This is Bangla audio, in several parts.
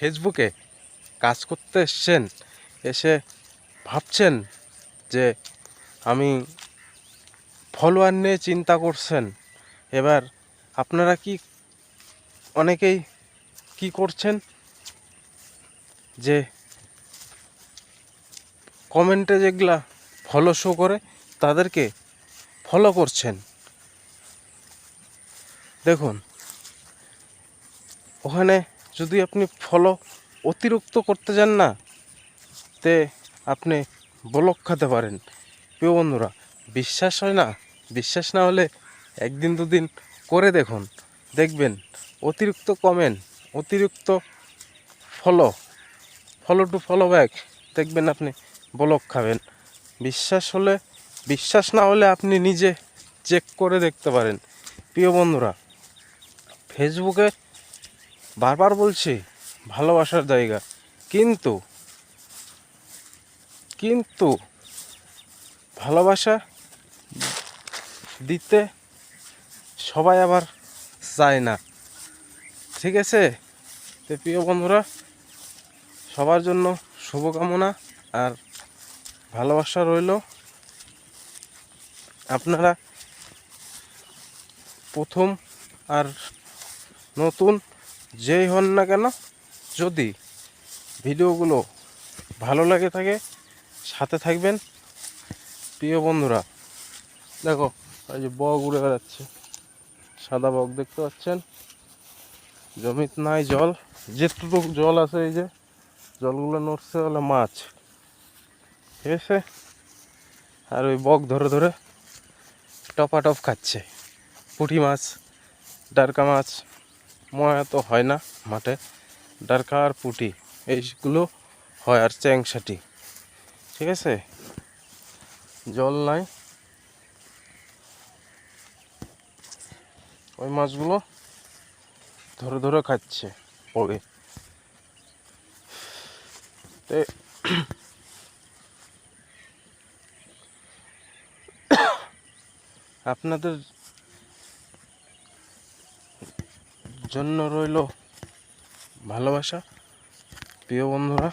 ফেসবুকে কাজ করতে এসছেন, এসে ভাবছেন যে আমি ফলোয়ার নিয়ে চিন্তা করছেন। এবার আপনারা অনেকেই কি করছেন যে কমেন্টে যেগুলা ফলো শো করে তাদেরকে ফলো করছেন। দেখুন, ওখানে যদি আপনি ফলো অতিরিক্ত করতে যান না, তে আপনি ব্লক খেতে পারেন। প্রিয় বন্ধুরা, বিশ্বাস হয় না, বিশ্বাস না হলে একদিন দুদিন করে দেখুন, দেখবেন অতিরিক্ত কমেন্ট, অতিরিক্ত ফলো টু ফলো ব্যাক, দেখবেন আপনি ব্লক খাবেন। বিশ্বাস না হলে আপনি নিজে চেক করে দেখতে পারেন। প্রিয় বন্ধুরা, ফেসবুকে বারবার বলছি ভালোবাসার জায়গা, কিন্তু কিন্তু ভালোবাসা দিতে সবাই আবার চায় না, ঠিক আছে? তো প্রিয় বন্ধুরা, সবার জন্য শুভকামনা আর ভালোবাসা রইল। আপনারা প্রথম আর নতুন যেই হন না কেন, যদি ভিডিওগুলো ভালো লাগে থাকে সাথে থাকবেন। প্রিয় বন্ধুরা, দেখো এই যে বক উড়ে বেড়াচ্ছে, সাদা বক দেখতে পাচ্ছেন। জমিতে নাই জল, যেটুকু জল আছে এই যে জলগুলো নড়ছে হলো মাছ, ঠিক আছে? আর ওই বক ধরে ধরে টপাটপ খাচ্ছে। পুঁটি মাছ, ডারকা মাছ, ময়া তো হয় না মাঠে, ডারকা আর পুঁটি এইগুলো হয়, আর চ্যাংসাটি, ঠিক আছে? জল নাই, ওই মাছগুলো ধরে ধরে খাচ্ছে পড়ে। আপনাদের জন্য রইল ভালোবাসা। প্রিয় বন্ধুরা,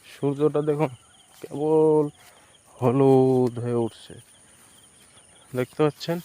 সূর্যটা দেখুন কেবল হলুদ হয়ে উঠছে, দেখতে পাচ্ছেন?